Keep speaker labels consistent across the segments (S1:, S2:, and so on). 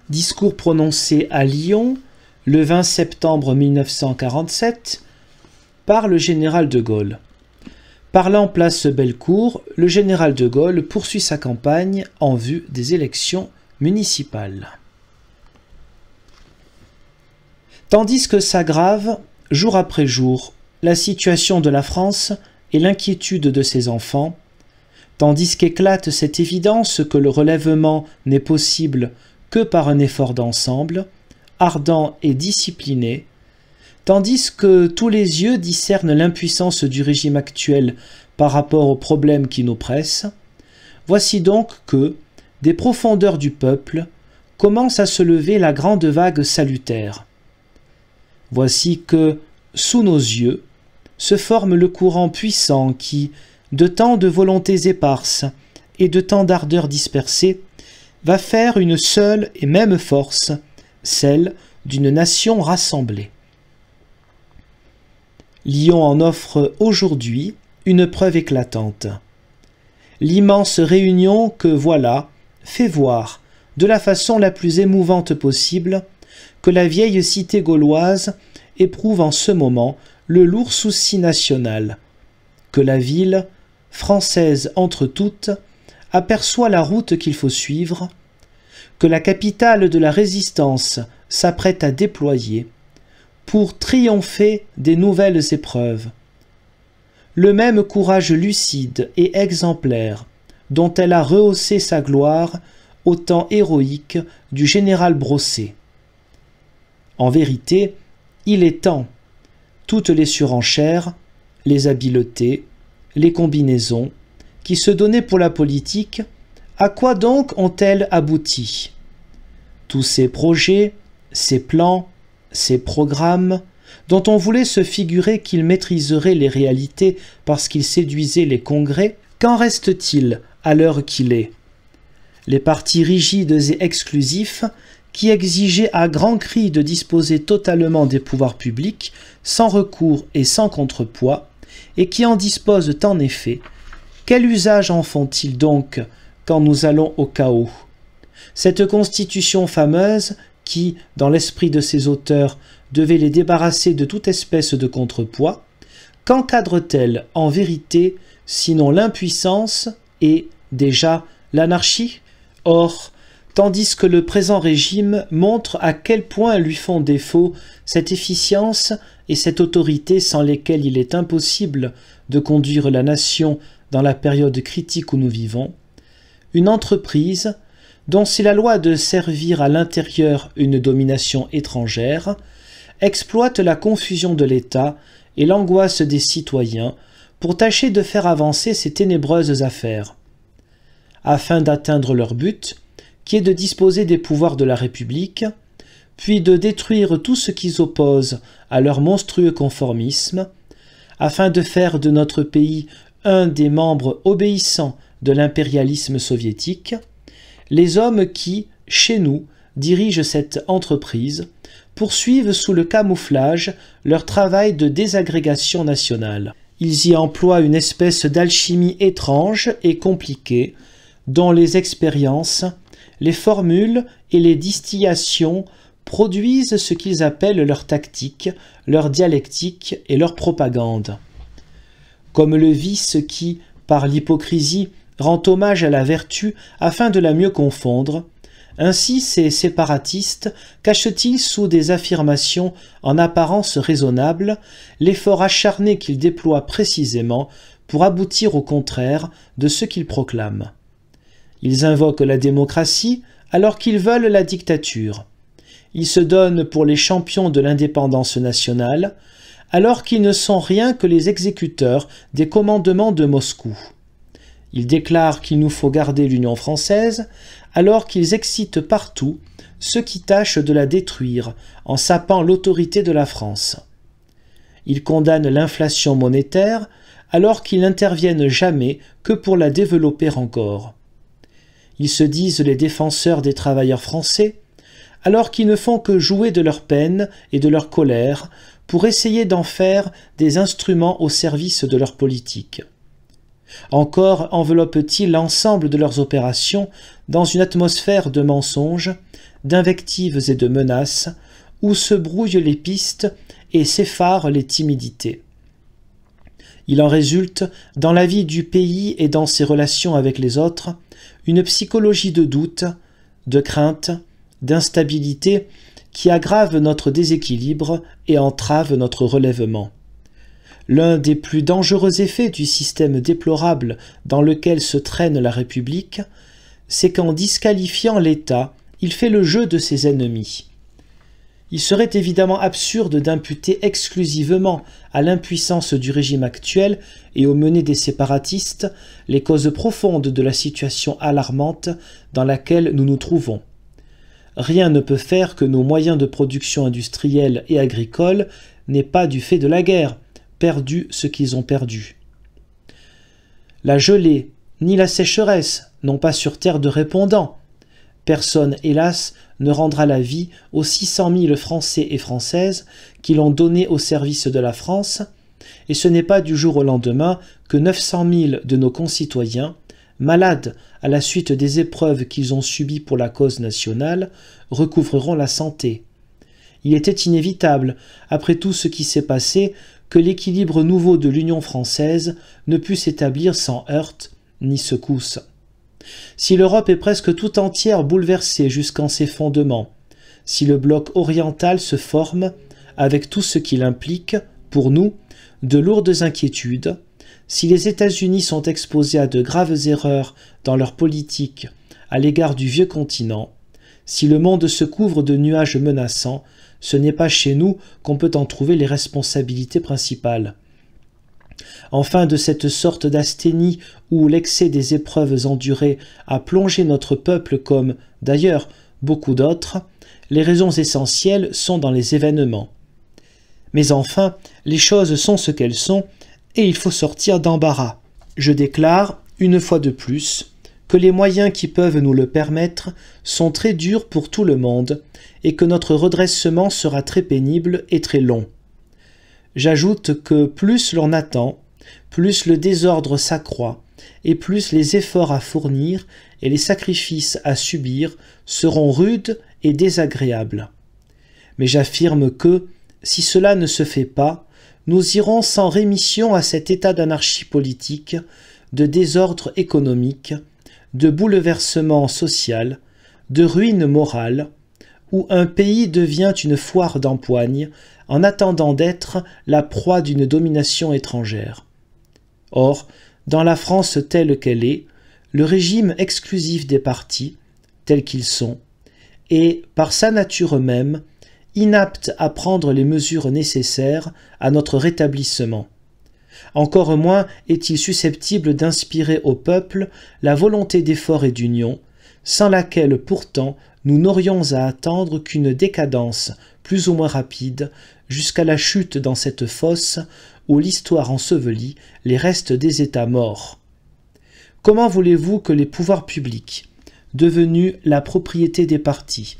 S1: Discours prononcé à Lyon le 20 septembre 1947 par le général de Gaulle. Parlant place Bellecour, le général de Gaulle poursuit sa campagne en vue des élections municipales. Tandis que s'aggrave, jour après jour, la situation de la France et l'inquiétude de ses enfants, tandis qu'éclate cette évidence que le relèvement n'est possible que par un effort d'ensemble, ardent et discipliné, tandis que tous les yeux discernent l'impuissance du régime actuel par rapport aux problèmes qui nous pressent, voici donc que, des profondeurs du peuple, commence à se lever la grande vague salutaire. Voici que, sous nos yeux, se forme le courant puissant qui, de tant de volontés éparses et de tant d'ardeurs dispersées, va faire une seule et même force, celle d'une nation rassemblée. Lyon en offre aujourd'hui une preuve éclatante. L'immense réunion que voilà fait voir, de la façon la plus émouvante possible, que la vieille cité gauloise éprouve en ce moment le lourd souci national, que la ville, française entre toutes, aperçoit la route qu'il faut suivre, que la capitale de la résistance s'apprête à déployer pour triompher des nouvelles épreuves. Le même courage lucide et exemplaire dont elle a rehaussé sa gloire au temps héroïque du général Brosset. En vérité, il est temps. Toutes les surenchères, les habiletés, les combinaisons, qui se donnaient pour la politique, à quoi donc ont-elles abouti? Tous ces projets, ces plans, ces programmes, dont on voulait se figurer qu'ils maîtriseraient les réalités parce qu'ils séduisaient les congrès, qu'en reste-t-il à l'heure qu'il est? Les partis rigides et exclusifs, qui exigeaient à grands cris de disposer totalement des pouvoirs publics, sans recours et sans contrepoids, et qui en disposent en effet, quel usage en font-ils donc quand nous allons au chaos? Cette constitution fameuse qui, dans l'esprit de ses auteurs, devait les débarrasser de toute espèce de contrepoids, qu'encadre-t-elle en vérité, sinon l'impuissance et, déjà, l'anarchie? Or, tandis que le présent régime montre à quel point lui font défaut cette efficience et cette autorité sans lesquelles il est impossible de conduire la nation dans la période critique où nous vivons, une entreprise dont c'est la loi de servir à l'intérieur une domination étrangère, exploite la confusion de l'État et l'angoisse des citoyens pour tâcher de faire avancer ces ténébreuses affaires. Afin d'atteindre leur but, qui est de disposer des pouvoirs de la République, puis de détruire tout ce qui s'oppose à leur monstrueux conformisme, afin de faire de notre pays un des membres obéissants de l'impérialisme soviétique, les hommes qui, chez nous, dirigent cette entreprise, poursuivent sous le camouflage leur travail de désagrégation nationale. Ils y emploient une espèce d'alchimie étrange et compliquée, dont les expériences, les formules et les distillations produisent ce qu'ils appellent leur tactique, leur dialectique et leur propagande. Comme le vice qui, par l'hypocrisie, rend hommage à la vertu afin de la mieux confondre, ainsi ces séparatistes cachent-ils sous des affirmations en apparence raisonnables l'effort acharné qu'ils déploient précisément pour aboutir au contraire de ce qu'ils proclament. Ils invoquent la démocratie alors qu'ils veulent la dictature. Ils se donnent pour les champions de l'indépendance nationale alors qu'ils ne sont rien que les exécuteurs des commandements de Moscou. Ils déclarent qu'il nous faut garder l'Union française alors qu'ils excitent partout ceux qui tâchent de la détruire en sapant l'autorité de la France. Ils condamnent l'inflation monétaire alors qu'ils n'interviennent jamais que pour la développer encore. Ils se disent les défenseurs des travailleurs français alors qu'ils ne font que jouer de leur peine et de leur colère pour essayer d'en faire des instruments au service de leur politique. Encore enveloppent-ils l'ensemble de leurs opérations dans une atmosphère de mensonges, d'invectives et de menaces, où se brouillent les pistes et s'effarent les timidités. Il en résulte, dans la vie du pays et dans ses relations avec les autres, une psychologie de doute, de crainte, d'instabilité qui aggrave notre déséquilibre et entrave notre relèvement. L'un des plus dangereux effets du système déplorable dans lequel se traîne la République, c'est qu'en disqualifiant l'État, il fait le jeu de ses ennemis. Il serait évidemment absurde d'imputer exclusivement à l'impuissance du régime actuel et aux menées des séparatistes les causes profondes de la situation alarmante dans laquelle nous nous trouvons. Rien ne peut faire que nos moyens de production industrielle et agricole n'aient pas, du fait de la guerre, perdu ce qu'ils ont perdu. La gelée ni la sécheresse n'ont pas sur terre de répondants. Personne, hélas, ne rendra la vie aux 600 000 Français et Françaises qui l'ont donné au service de la France, et ce n'est pas du jour au lendemain que 900 000 de nos concitoyens, malades à la suite des épreuves qu'ils ont subies pour la cause nationale, recouvreront la santé. Il était inévitable, après tout ce qui s'est passé, que l'équilibre nouveau de l'Union française ne pût s'établir sans heurts ni secousses. Si l'Europe est presque tout entière bouleversée jusqu'en ses fondements, si le bloc oriental se forme, avec tout ce qu'il implique, pour nous, de lourdes inquiétudes, si les États-Unis sont exposés à de graves erreurs dans leur politique à l'égard du vieux continent, si le monde se couvre de nuages menaçants, ce n'est pas chez nous qu'on peut en trouver les responsabilités principales. Enfin, de cette sorte d'asthénie où l'excès des épreuves endurées a plongé notre peuple comme, d'ailleurs, beaucoup d'autres, les raisons essentielles sont dans les événements. Mais enfin, les choses sont ce qu'elles sont, et il faut sortir d'embarras. Je déclare, une fois de plus, que les moyens qui peuvent nous le permettre sont très durs pour tout le monde, et que notre redressement sera très pénible et très long. J'ajoute que plus l'on attend, plus le désordre s'accroît, et plus les efforts à fournir et les sacrifices à subir seront rudes et désagréables. Mais j'affirme que, si cela ne se fait pas, nous irons sans rémission à cet état d'anarchie politique, de désordre économique, de bouleversement social, de ruine morale, où un pays devient une foire d'empoigne en attendant d'être la proie d'une domination étrangère. Or, dans la France telle qu'elle est, le régime exclusif des partis, tels qu'ils sont, est, par sa nature même, inapte à prendre les mesures nécessaires à notre rétablissement. Encore moins est-il susceptible d'inspirer au peuple la volonté d'effort et d'union, sans laquelle pourtant nous n'aurions à attendre qu'une décadence plus ou moins rapide, jusqu'à la chute dans cette fosse où l'histoire ensevelit les restes des États morts. Comment voulez-vous que les pouvoirs publics, devenus la propriété des partis,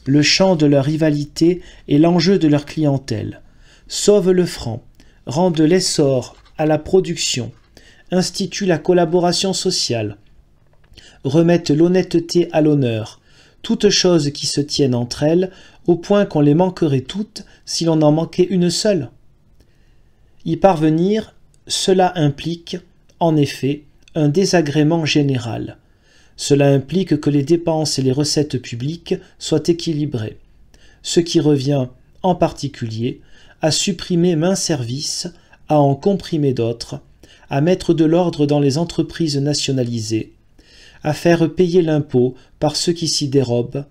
S1: le champ de leur rivalité et l'enjeu de leur clientèle, sauvent le franc, rendent l'essor à la production, instituent la collaboration sociale, remettent l'honnêteté à l'honneur, toutes choses qui se tiennent entre elles, au point qu'on les manquerait toutes si l'on en manquait une seule? Y parvenir, cela implique, en effet, un désagrément général. Cela implique que les dépenses et les recettes publiques soient équilibrées, ce qui revient, en particulier, à supprimer maints services, à en comprimer d'autres, à mettre de l'ordre dans les entreprises nationalisées, à faire payer l'impôt par ceux qui s'y dérobent,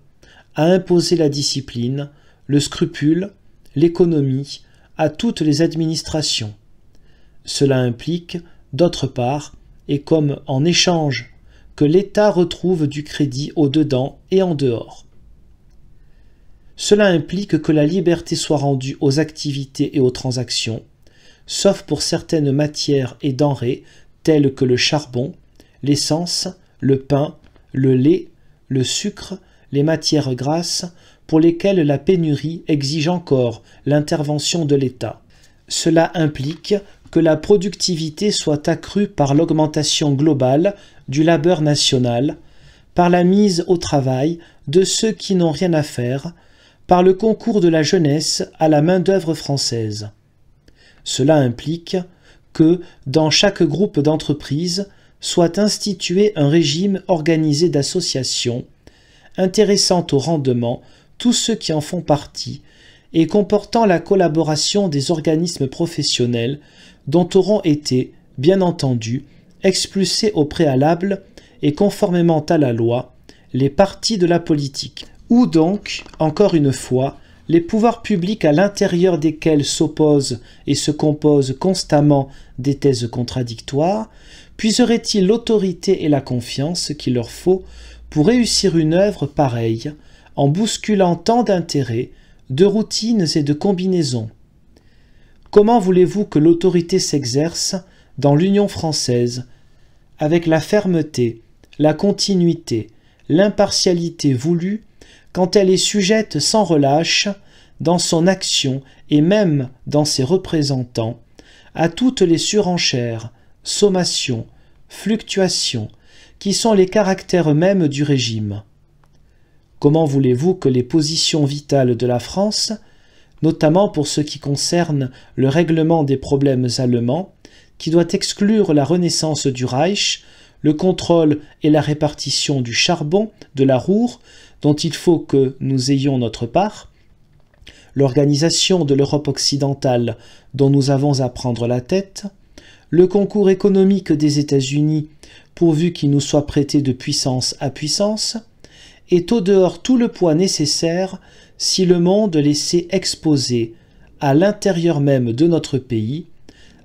S1: à imposer la discipline, le scrupule, l'économie à toutes les administrations. Cela implique, d'autre part, et comme en échange, que l'État retrouve du crédit au-dedans et en dehors. Cela implique que la liberté soit rendue aux activités et aux transactions, sauf pour certaines matières et denrées telles que le charbon, l'essence, le pain, le lait, le sucre, les matières grasses, pour lesquelles la pénurie exige encore l'intervention de l'État. Cela implique que la productivité soit accrue par l'augmentation globale du labeur national, par la mise au travail de ceux qui n'ont rien à faire, par le concours de la jeunesse à la main-d'œuvre française. Cela implique que, dans chaque groupe d'entreprises, soit institué un régime organisé d'associations, intéressant au rendement tous ceux qui en font partie et comportant la collaboration des organismes professionnels dont auront été, bien entendu, expulsés au préalable et conformément à la loi, les partis de la politique, ou donc, encore une fois, les pouvoirs publics à l'intérieur desquels s'opposent et se composent constamment des thèses contradictoires, puiseraient-ils l'autorité et la confiance qu'il leur faut pour réussir une œuvre pareille, en bousculant tant d'intérêts, de routines et de combinaisons? Comment voulez-vous que l'autorité s'exerce dans l'Union française, avec la fermeté, la continuité, l'impartialité voulue, quand elle est sujette sans relâche, dans son action et même dans ses représentants, à toutes les surenchères, sommations, fluctuations, qui sont les caractères mêmes du régime? Comment voulez-vous que les positions vitales de la France, notamment pour ce qui concerne le règlement des problèmes allemands, qui doit exclure la renaissance du Reich, le contrôle et la répartition du charbon, de la Ruhr, dont il faut que nous ayons notre part, l'organisation de l'Europe occidentale dont nous avons à prendre la tête, le concours économique des États-Unis pourvu qu'il nous soit prêté de puissance à puissance, est au dehors tout le poids nécessaire si le monde laissait exposer, à l'intérieur même de notre pays,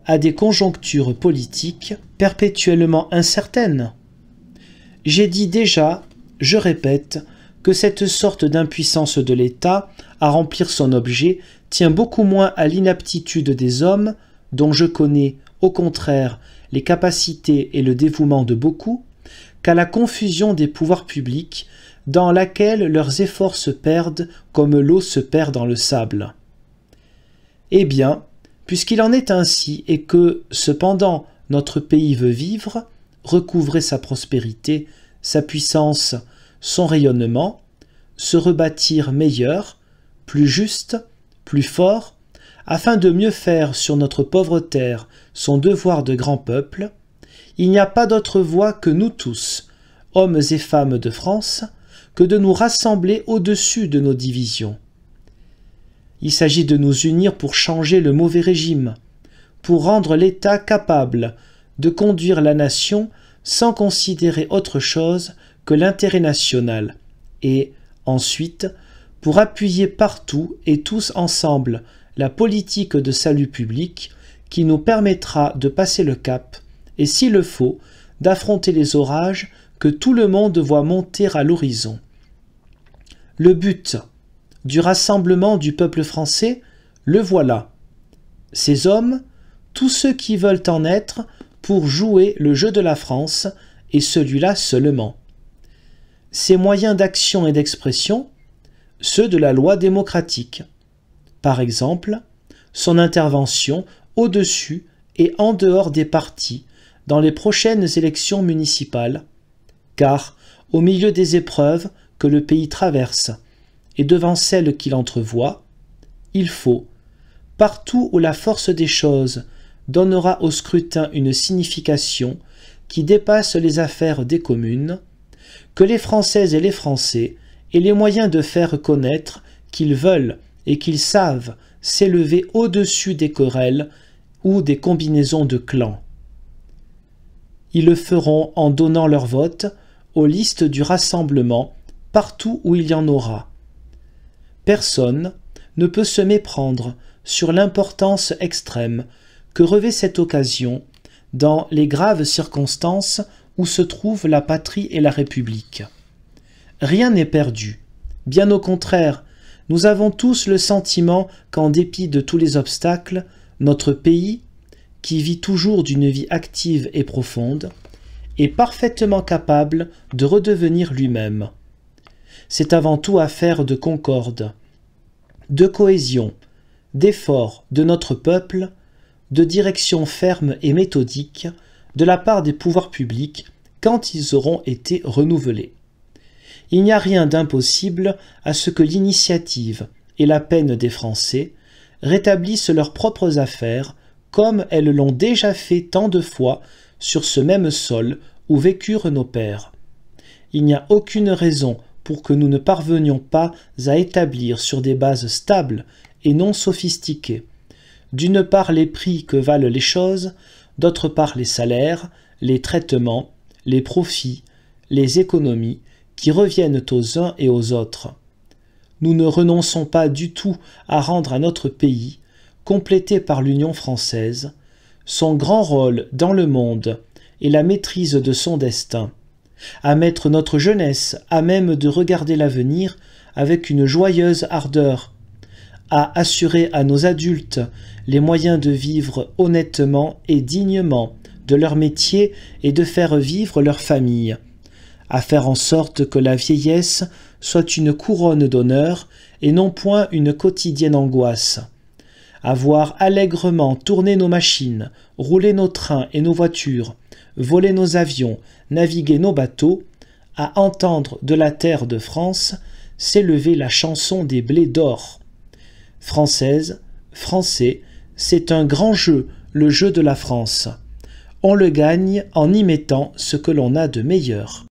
S1: à des conjonctures politiques perpétuellement incertaines. J'ai dit déjà, je répète, que cette sorte d'impuissance de l'État à remplir son objet tient beaucoup moins à l'inaptitude des hommes, dont je connais, au contraire, les capacités et le dévouement de beaucoup, qu'à la confusion des pouvoirs publics, dans laquelle leurs efforts se perdent comme l'eau se perd dans le sable. Eh bien, puisqu'il en est ainsi et que, cependant, notre pays veut vivre, recouvrer sa prospérité, sa puissance, son rayonnement, se rebâtir meilleur, plus juste, plus fort, afin de mieux faire sur notre pauvre terre son devoir de grand peuple, il n'y a pas d'autre voie que nous tous, hommes et femmes de France, que de nous rassembler au-dessus de nos divisions. Il s'agit de nous unir pour changer le mauvais régime, pour rendre l'État capable de conduire la nation sans considérer autre chose que l'intérêt national, et, ensuite, pour appuyer partout et tous ensemble la politique de salut public qui nous permettra de passer le cap et, s'il le faut, d'affronter les orages que tout le monde voit monter à l'horizon. Le but du rassemblement du peuple français, le voilà. Ces hommes, tous ceux qui veulent en être pour jouer le jeu de la France, et celui-là seulement. Ses moyens d'action et d'expression, ceux de la loi démocratique. Par exemple, son intervention au-dessus et en dehors des partis dans les prochaines élections municipales, car, au milieu des épreuves que le pays traverse et devant celles qu'il entrevoit, il faut, partout où la force des choses donnera au scrutin une signification qui dépasse les affaires des communes, que les Françaises et les Français aient les moyens de faire connaître qu'ils veulent et qu'ils savent s'élever au-dessus des querelles ou des combinaisons de clans. Ils le feront en donnant leur vote aux listes du rassemblement partout où il y en aura. Personne ne peut se méprendre sur l'importance extrême que revêt cette occasion dans les graves circonstances où se trouvent la patrie et la République. Rien n'est perdu. Bien au contraire, nous avons tous le sentiment qu'en dépit de tous les obstacles, notre pays, qui vit toujours d'une vie active et profonde, est parfaitement capable de redevenir lui-même. C'est avant tout affaire de concorde, de cohésion, d'effort de notre peuple, de direction ferme et méthodique de la part des pouvoirs publics quand ils auront été renouvelés. Il n'y a rien d'impossible à ce que l'initiative et la peine des Français rétablissent leurs propres affaires comme elles l'ont déjà fait tant de fois sur ce même sol où vécurent nos pères. Il n'y a aucune raison pour que nous ne parvenions pas à établir sur des bases stables et non sophistiquées, d'une part les prix que valent les choses, d'autre part les salaires, les traitements, les profits, les économies qui reviennent aux uns et aux autres. Nous ne renonçons pas du tout à rendre à notre pays, complété par l'Union française, son grand rôle dans le monde et la maîtrise de son destin, à mettre notre jeunesse à même de regarder l'avenir avec une joyeuse ardeur, à assurer à nos adultes les moyens de vivre honnêtement et dignement de leur métier et de faire vivre leur famille, à faire en sorte que la vieillesse soit une couronne d'honneur et non point une quotidienne angoisse, à voir allègrement tourner nos machines, rouler nos trains et nos voitures, voler nos avions, naviguer nos bateaux, à entendre de la terre de France s'élever la chanson des blés d'or. Française, Français, c'est un grand jeu, le jeu de la France. On le gagne en y mettant ce que l'on a de meilleur.